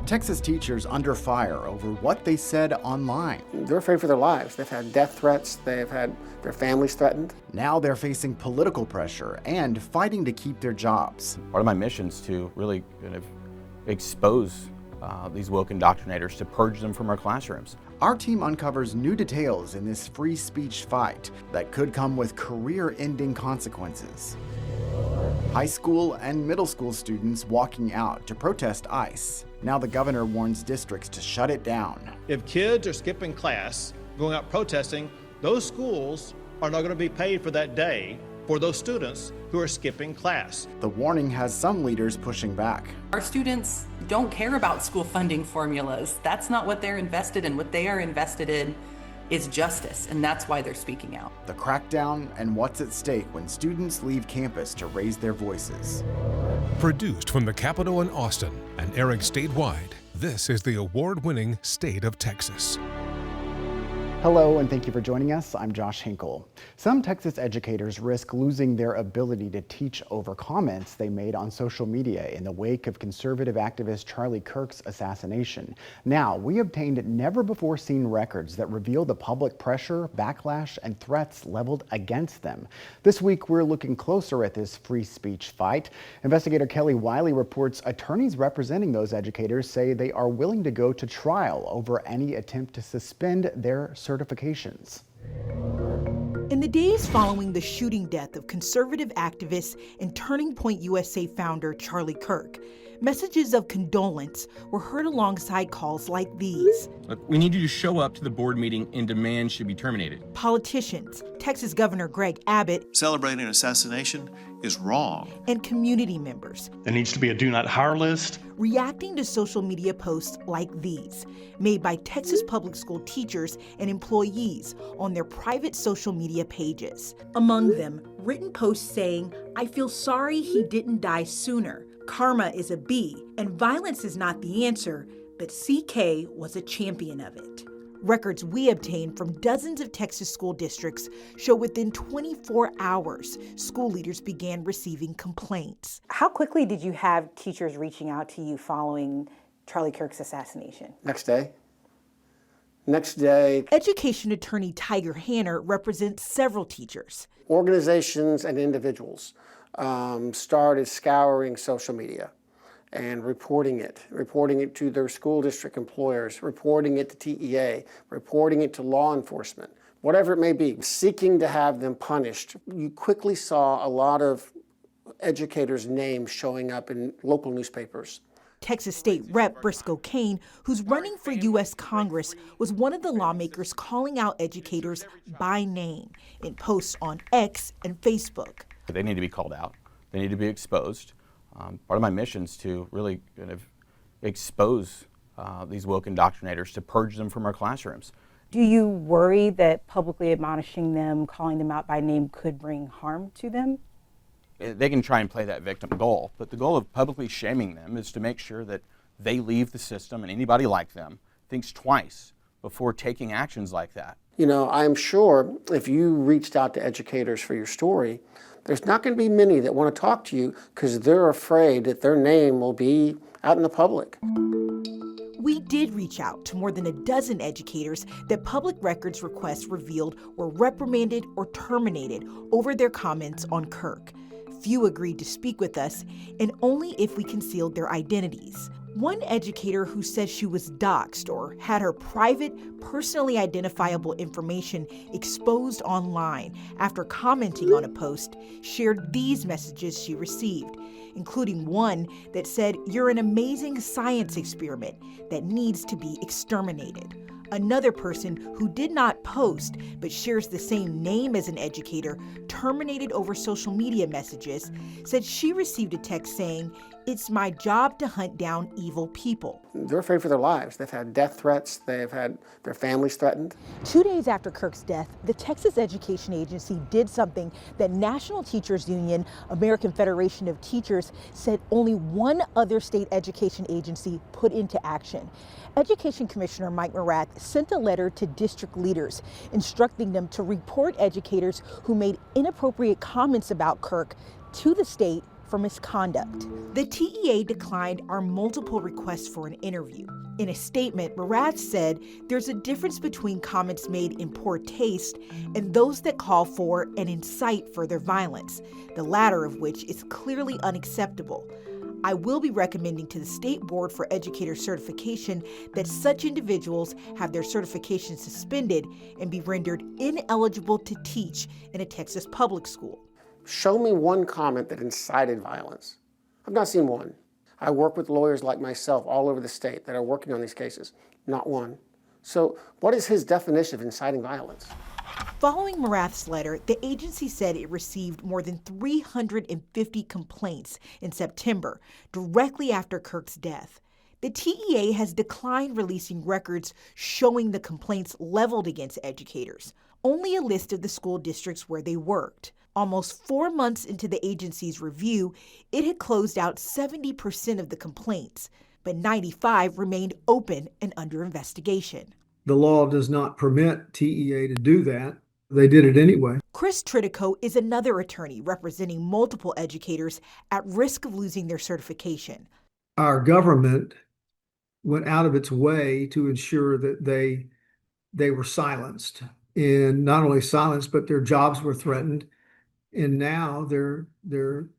Texas teachers under fire over what they said online. They're afraid for their lives. They've had death threats. They've had their families threatened. Now they're facing political pressure and fighting to keep their jobs. Part of my mission is to really kind of expose these woke indoctrinators, to purge them from our classrooms. Our team uncovers new details in this free speech fight that could come with career-ending consequences. High school and middle school students walking out to protest ICE. Now the governor warns districts to shut it down. If kids are skipping class, going out protesting, those schools are not going to be paid for that day for those students who are skipping class. The warning has some leaders pushing back. Our students don't care about school funding formulas. That's not what they're invested in. What they are invested in is justice, and that's why they're speaking out. The crackdown and what's at stake when students leave campus to raise their voices. Produced from the Capitol in Austin and airing statewide, this is the award-winning State of Texas. Hello, and thank you for joining us. I'm Josh Hinkle. Some Texas educators risk losing their ability to teach over comments they made on social media in the wake of conservative activist Charlie Kirk's assassination. Now, we obtained never-before-seen records that reveal the public pressure, backlash, and threats leveled against them. This week, we're looking closer at this free speech fight. Investigator Kelly Wiley reports attorneys representing those educators say they are willing to go to trial over any attempt to suspend their certifications. In the days following the shooting death of conservative activist and Turning Point USA founder Charlie Kirk, messages of condolence were heard alongside calls like these. Look, we need you to show up to the board meeting and demand should be terminated. Politicians, Texas Governor Greg Abbott, celebrating an assassination is wrong. And community members. There needs to be a do not hire list. Reacting to social media posts like these, made by Texas public school teachers and employees on their private social media pages. Among them, written posts saying, "I feel sorry he didn't die sooner. Karma is a B, and violence is not the answer, but CK was a champion of it." Records we obtained from dozens of Texas school districts show within 24 hours, school leaders began receiving complaints. How quickly did you have teachers reaching out to you following Charlie Kirk's assassination? Next day. Education attorney Tiger Hanner represents several teachers. Organizations and individuals started scouring social media and reporting it to their school district employers, reporting it to TEA, reporting it to law enforcement, whatever it may be, seeking to have them punished. You quickly saw a lot of educators' names showing up in local newspapers. Texas State Rep Briscoe Cain, who's running for U.S. Congress, was one of the lawmakers calling out educators by name in posts on X and Facebook. They need to be called out. They need to be exposed. Part of my mission is to really kind of expose these woke indoctrinators, to purge them from our classrooms. Do you worry that publicly admonishing them, calling them out by name could bring harm to them? They can try and play that victim goal, but the goal of publicly shaming them is to make sure that they leave the system and anybody like them thinks twice before taking actions like that. You know, I'm sure if you reached out to educators for your story, there's not going to be many that want to talk to you because they're afraid that their name will be out in the public. We did reach out to more than a dozen educators that public records requests revealed were reprimanded or terminated over their comments on Kirk. Few agreed to speak with us, and only if we concealed their identities. One educator who says she was doxxed or had her private, personally identifiable information exposed online after commenting on a post shared these messages she received, including one that said, "You're an amazing science experiment that needs to be exterminated." Another person who did not post but shares the same name as an educator terminated over social media messages said she received a text saying, "It's my job to hunt down evil people." They're afraid for their lives. They've had death threats. They've had their families threatened. 2 days after Kirk's death, the Texas Education Agency did something that National Teachers Union, American Federation of Teachers, said only one other state education agency put into action. Education Commissioner Mike Morath sent a letter to district leaders instructing them to report educators who made inappropriate comments about Kirk to the state for misconduct. The TEA declined our multiple requests for an interview. In a statement, Remadna said there's a difference between comments made in poor taste and those that call for and incite further violence, the latter of which is clearly unacceptable. I will be recommending to the State Board for Educator Certification that such individuals have their certification suspended and be rendered ineligible to teach in a Texas public school. Show me one comment that incited violence. I've not seen one. I work with lawyers like myself all over the state that are working on these cases. Not one. So what is his definition of inciting violence? Following Remadna's letter, the agency said it received more than 350 complaints in September, directly after Kirk's death. The TEA has declined releasing records showing the complaints leveled against educators, only a list of the school districts where they worked. Almost 4 months into the agency's review, it had closed out 70% of the complaints, but 95 remained open and under investigation. The law does not permit TEA to do that. They did it anyway. Chris Tritico is another attorney representing multiple educators at risk of losing their certification. Our government went out of its way to ensure that they were silenced. And not only silenced, but their jobs were threatened. And now their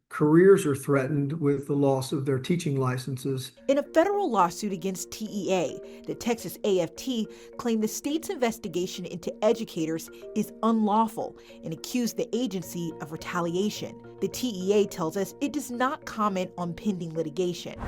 careers are threatened with the loss of their teaching licenses. In a federal lawsuit against TEA, the Texas AFT claimed the state's investigation into educators is unlawful and accused the agency of retaliation. The TEA tells us it does not comment on pending litigation.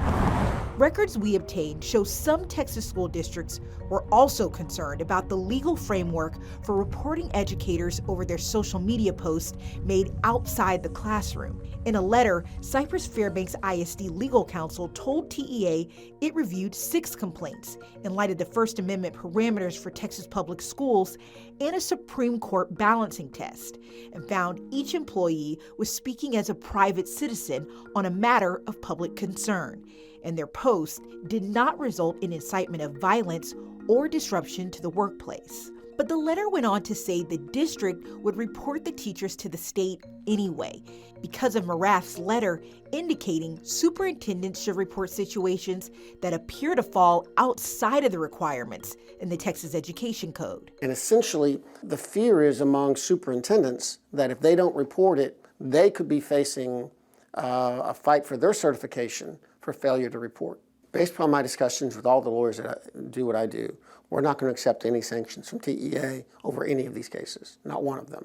Records we obtained show some Texas school districts were also concerned about the legal framework for reporting educators over their social media posts made outside the classroom. In a letter, Cypress Fairbanks ISD legal counsel told TEA it reviewed 6 complaints in light of the First Amendment parameters for Texas public schools and a Supreme Court balancing test, and found each employee was speaking as a private citizen on a matter of public concern, and their posts did not result in incitement of violence or disruption to the workplace. But the letter went on to say the district would report the teachers to the state anyway, because of Remadna's letter indicating superintendents should report situations that appear to fall outside of the requirements in the Texas Education Code. And essentially, the fear is among superintendents that if they don't report it, they could be facing a fight for their certification for failure to report. Based upon my discussions with all the lawyers that do what I do, we're not going to accept any sanctions from TEA over any of these cases, not one of them.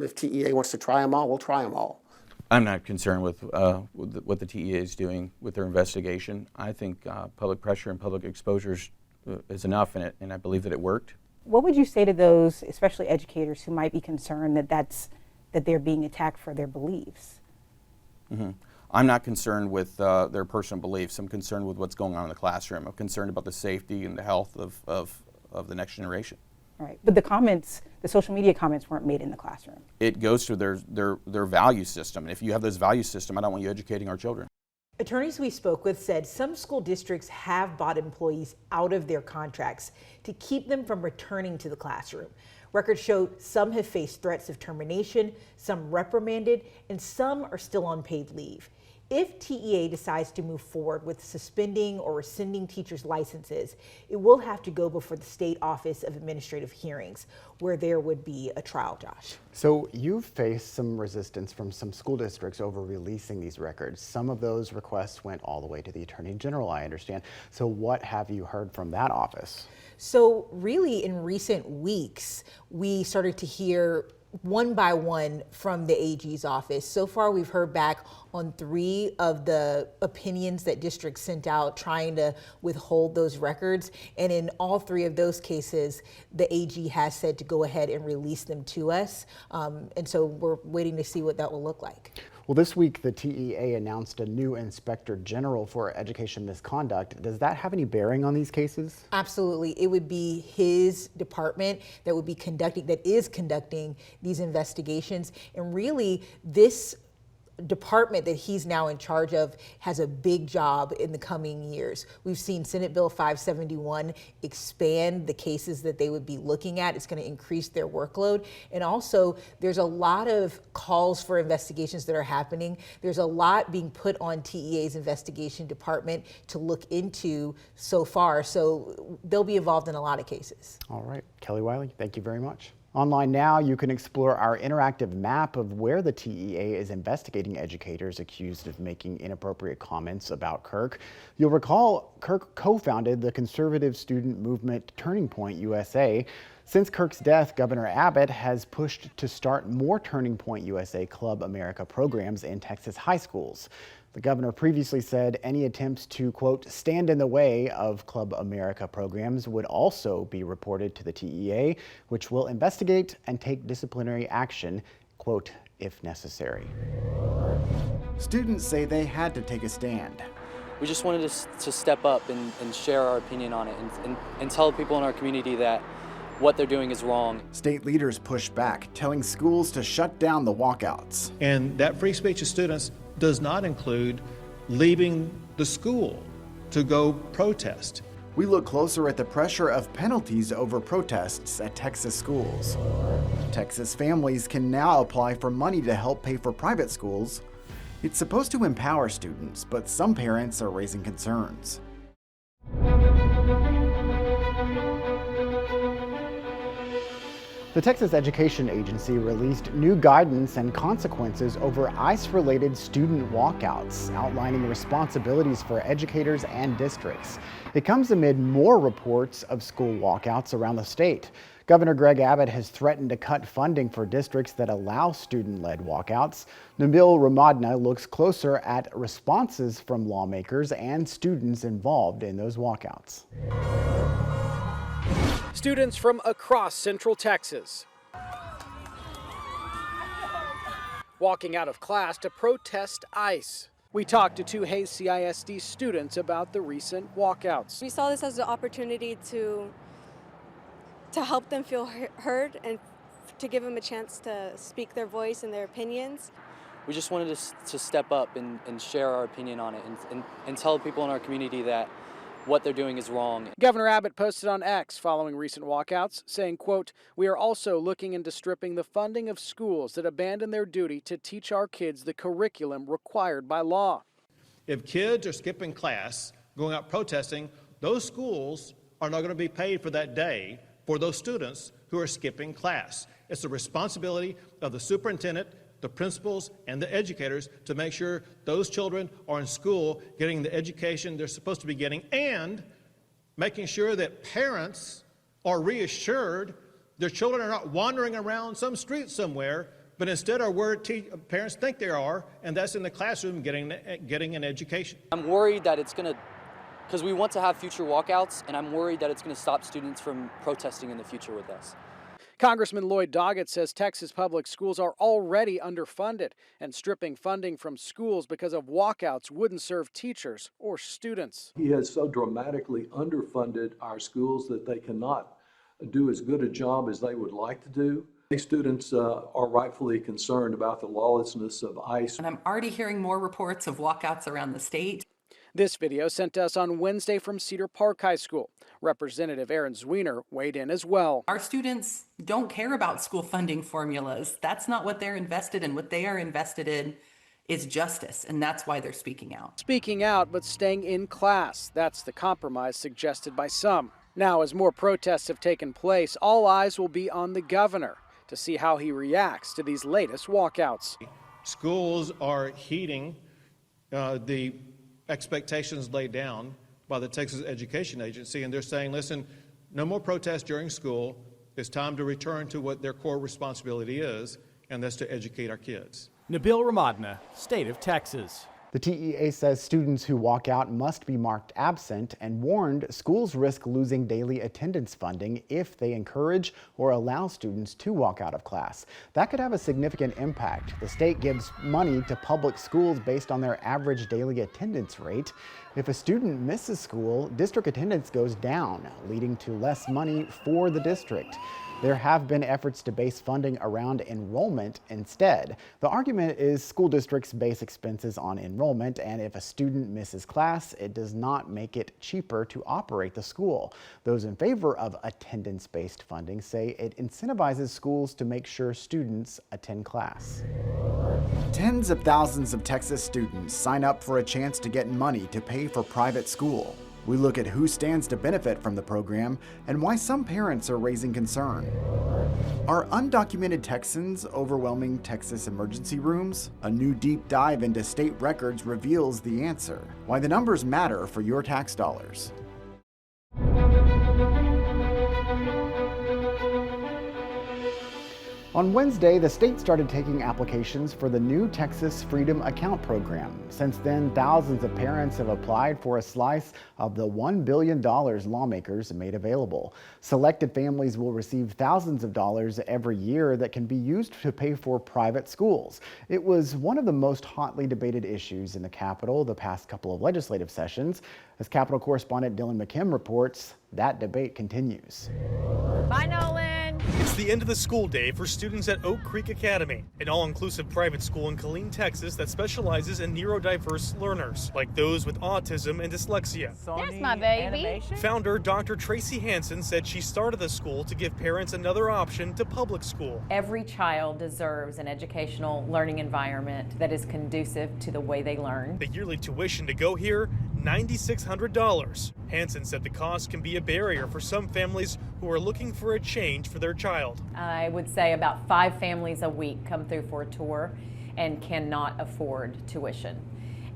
If TEA wants to try them all, we'll try them all. I'm not concerned with what the TEA is doing with their investigation. I think public pressure and public exposure is enough, and I believe that it worked. What would you say to those, especially educators, who might be concerned that they're being attacked for their beliefs? Mm-hmm. I'm not concerned with their personal beliefs. I'm concerned with what's going on in the classroom. I'm concerned about the safety and the health of the next generation. All right, but the social media comments weren't made in the classroom. It goes to their value system, and if you have this value system, I don't want you educating our children. Attorneys we spoke with said some school districts have bought employees out of their contracts to keep them from returning to the classroom. Records show some have faced threats of termination, some reprimanded, and some are still on paid leave. If TEA decides to move forward with suspending or rescinding teachers' licenses, it will have to go before the State Office of Administrative Hearings, where there would be a trial, Josh. So you've faced some resistance from some school districts over releasing these records. Some of those requests went all the way to the Attorney General, I understand. So what have you heard from that office? So really, in recent weeks, we started to hear one by one from the AG's office. So far, we've heard back on 3 of the opinions that districts sent out trying to withhold those records. And in all 3 of those cases, the AG has said to go ahead and release them to us. And so we're waiting to see what that will look like. Well, this week, the TEA announced a new Inspector General for Education Misconduct. Does that have any bearing on these cases? Absolutely. It would be his department that is conducting these investigations. And really, this department that he's now in charge of has a big job in the coming years. We've seen Senate Bill 571 expand the cases that they would be looking at. It's going to increase their workload. And also, there's a lot of calls for investigations that are happening. There's a lot being put on TEA's investigation department to look into so far. So they'll be involved in a lot of cases. All right, Kelly Wiley, thank you very much. Online now, you can explore our interactive map of where the TEA is investigating educators accused of making inappropriate comments about Kirk. You'll recall Kirk co-founded the conservative student movement Turning Point USA. Since Kirk's death, Governor Abbott has pushed to start more Turning Point USA Club America programs in Texas high schools. The governor previously said any attempts to, quote, stand in the way of Club America programs would also be reported to the TEA, which will investigate and take disciplinary action, quote, if necessary. Students say they had to take a stand. We just wanted to step up and share our opinion on it and tell people in our community that what they're doing is wrong. State leaders pushed back, telling schools to shut down the walkouts. And that free speech of students does not include leaving the school to go protest. We look closer at the pressure of penalties over protests at Texas schools. Texas families can now apply for money to help pay for private schools. It's supposed to empower students, but some parents are raising concerns. The Texas Education Agency released new guidance and consequences over ICE-related student walkouts, outlining responsibilities for educators and districts. It comes amid more reports of school walkouts around the state. Governor Greg Abbott has threatened to cut funding for districts that allow student-led walkouts. Nabil Remadna looks closer at responses from lawmakers and students involved in those walkouts. Students from across Central Texas walking out of class to protest ICE. We talked to two Hayes CISD students about the recent walkouts. We saw this as an opportunity to help them feel heard and to give them a chance to speak their voice and their opinions. We just wanted to step up and share our opinion on it and tell people in our community that what they're doing is wrong. Governor Abbott posted on X following recent walkouts, saying, quote, "We are also looking into stripping the funding of schools that abandon their duty to teach our kids the curriculum required by law." If kids are skipping class, going out protesting, those schools are not going to be paid for that day for those students who are skipping class. It's the responsibility of the superintendent, the principals, and the educators to make sure those children are in school getting the education they're supposed to be getting, and making sure that parents are reassured their children are not wandering around some street somewhere, but instead are where parents think they are, and that's in the classroom getting an education. I'm worried that it's going to, because we want to have future walkouts, and I'm worried that it's going to stop students from protesting in the future with us. Congressman Lloyd Doggett says Texas public schools are already underfunded, and stripping funding from schools because of walkouts wouldn't serve teachers or students. He has so dramatically underfunded our schools that they cannot do as good a job as they would like to do. These students are rightfully concerned about the lawlessness of ICE. And I'm already hearing more reports of walkouts around the state. This video sent to us on Wednesday from Cedar Park High School. Representative Aaron Zwiener weighed in as well. Our students don't care about school funding formulas. That's not what they're invested in. What they are invested in is justice, and that's why they're speaking out. Speaking out, but staying in class. That's the compromise suggested by some. Now, as more protests have taken place, all eyes will be on the governor to see how he reacts to these latest walkouts. Schools are heeding the expectations laid down by the Texas Education Agency, and they're saying, listen, no more protests during school. It's time to return to what their core responsibility is, and that's to educate our kids. Nabil Remadna, State of Texas. The TEA says students who walk out must be marked absent and warned schools risk losing daily attendance funding if they encourage or allow students to walk out of class. That could have a significant impact. The state gives money to public schools based on their average daily attendance rate. If a student misses school, district attendance goes down, leading to less money for the district. There have been efforts to base funding around enrollment instead. The argument is school districts base expenses on enrollment, and if a student misses class, it does not make it cheaper to operate the school. Those in favor of attendance-based funding say it incentivizes schools to make sure students attend class. Tens of thousands of Texas students sign up for a chance to get money to pay for private school. We look at who stands to benefit from the program and why some parents are raising concern. Are undocumented Texans overwhelming Texas emergency rooms? A new deep dive into state records reveals the answer. Why the numbers matter for your tax dollars. On Wednesday, the state started taking applications for the new Texas Freedom Account Program. Since then, thousands of parents have applied for a slice of the $1 billion lawmakers made available. Selected families will receive thousands of dollars every year that can be used to pay for private schools. It was one of the most hotly debated issues in the Capitol the past couple of legislative sessions. As Capitol correspondent Dylan McKim reports, that debate continues. Bye, Nolan. It's the end of the school day for students at Oak Creek Academy, an all-inclusive private school in Killeen, Texas that specializes in neurodiverse learners, like those with autism and dyslexia. There's my baby. Founder Dr. Tracy Hansen said she started the school to give parents another option to public school. Every child deserves an educational learning environment that is conducive to the way they learn. The yearly tuition to go here, $9,600. Hansen said the cost can be a barrier for some families who are looking for a change for their child. I would say about 5 families a week come through for a tour and cannot afford tuition.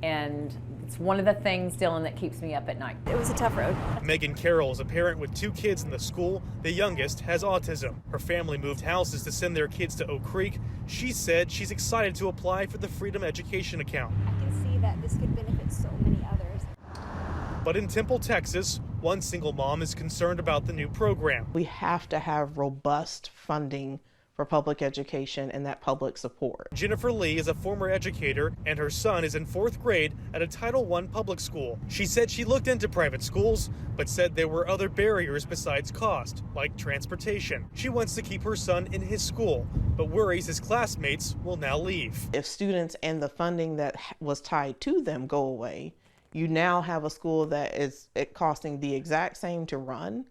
And it's one of the things, Dylan, that keeps me up at night. It was a tough road. Megan Carroll is a parent with 2 kids in the school. The youngest has autism. Her family moved houses to send their kids to Oak Creek. She said she's excited to apply for the Freedom Education Account. I can see that this could benefit so many others. But in Temple, Texas, one single mom is concerned about the new program. We have to have robust funding for public education and that public support. Jennifer Lee is a former educator, and her son is in 4th grade at a Title I public school. She said she looked into private schools, but said there were other barriers besides cost, like transportation. She wants to keep her son in his school, but worries his classmates will now leave. If students and the funding that was tied to them go away, you now have a school that is costing the exact same to run,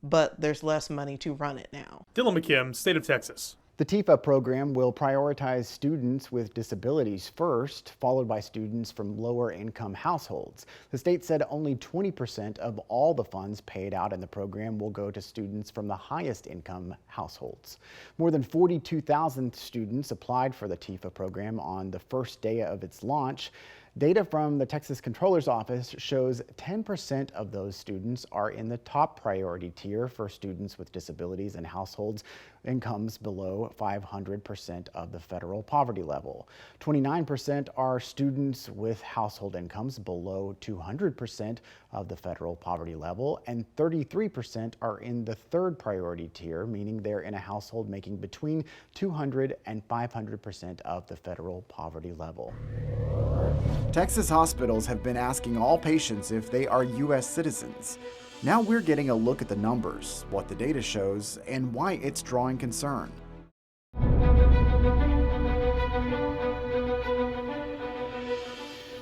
but there's less money to run it now. Dylan McKim, State of Texas. The TIFA program will prioritize students with disabilities first, followed by students from lower income households. The state said only 20% of all the funds paid out in the program will go to students from the highest income households. More than 42,000 students applied for the TIFA program on the first day of its launch. Data from the Texas Controller's Office shows 10% of those students are in the top priority tier for students with disabilities and households incomes below 500% of the federal poverty level. 29% are students with household incomes below 200% of the federal poverty level, and 33% are in the third priority tier, meaning they're in a household making between 200 and 500% of the federal poverty level. Texas hospitals have been asking all patients if they are U.S. citizens. Now we're getting a look at the numbers, what the data shows, and why it's drawing concern.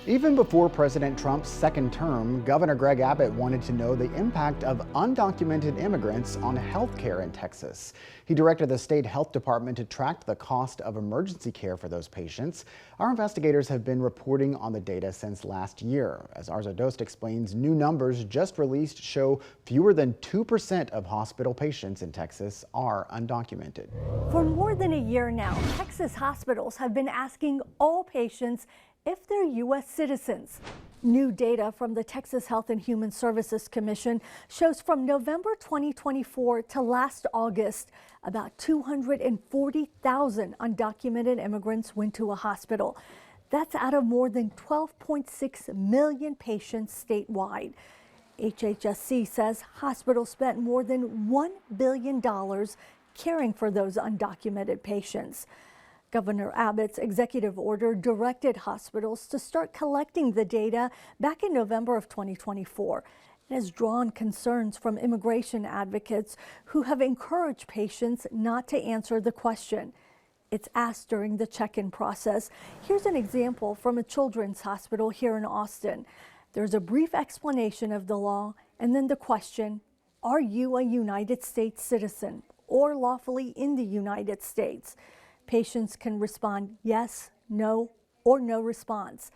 Even before President Trump's second term, Governor Greg Abbott wanted to know the impact of undocumented immigrants on health care in Texas. He directed the state health department to track the cost of emergency care for those patients. Our investigators have been reporting on the data since last year. As Arezow Doost explains, new numbers just released show fewer than 2% of hospital patients in Texas are undocumented. For more than a year now, Texas hospitals have been asking all patients if they're U.S. citizens. New data from the Texas Health and Human Services Commission shows from November 2024 to last August, about 240,000 undocumented immigrants went to a hospital. That's out of more than 12.6 million patients statewide. HHSC says hospitals spent more than $1 billion caring for those undocumented patients. Governor Abbott's executive order directed hospitals to start collecting the data back in November of 2024. It has drawn concerns from immigration advocates who have encouraged patients not to answer the question. It's asked during the check-in process. Here's an example from a children's hospital here in Austin. There's a brief explanation of the law and then the question, are you a United States citizen or lawfully in the United States? Patients can respond yes, no, or no response.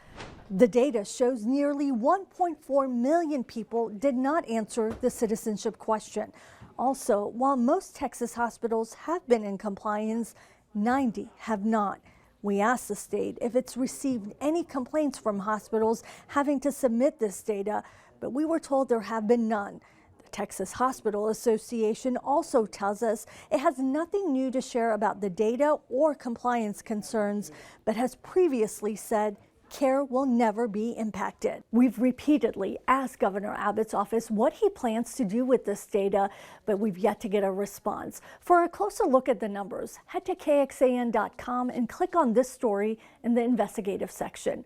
The data shows nearly 1.4 million people did not answer the citizenship question. Also, while most Texas hospitals have been in compliance, 90 have not. We asked the state if it's received any complaints from hospitals having to submit this data, but we were told there have been none. The Texas Hospital Association also tells us it has nothing new to share about the data or compliance concerns, but has previously said care will never be impacted. We've repeatedly asked Governor Abbott's office what he plans to do with this data, but we've yet to get a response. For a closer look at the numbers, head to KXAN.com and click on this story in the investigative section.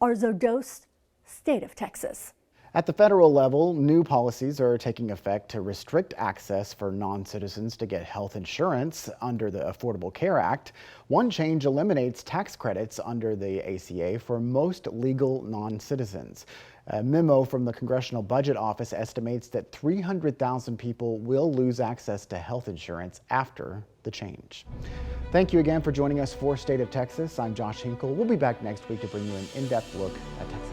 Arezow Doost, State of Texas. At the federal level, new policies are taking effect to restrict access for non-citizens to get health insurance under the Affordable Care Act. One change eliminates tax credits under the ACA for most legal non-citizens. A memo from the Congressional Budget Office estimates that 300,000 people will lose access to health insurance after the change. Thank you again for joining us for State of Texas. I'm Josh Hinkle. We'll be back next week to bring you an in-depth look at Texas.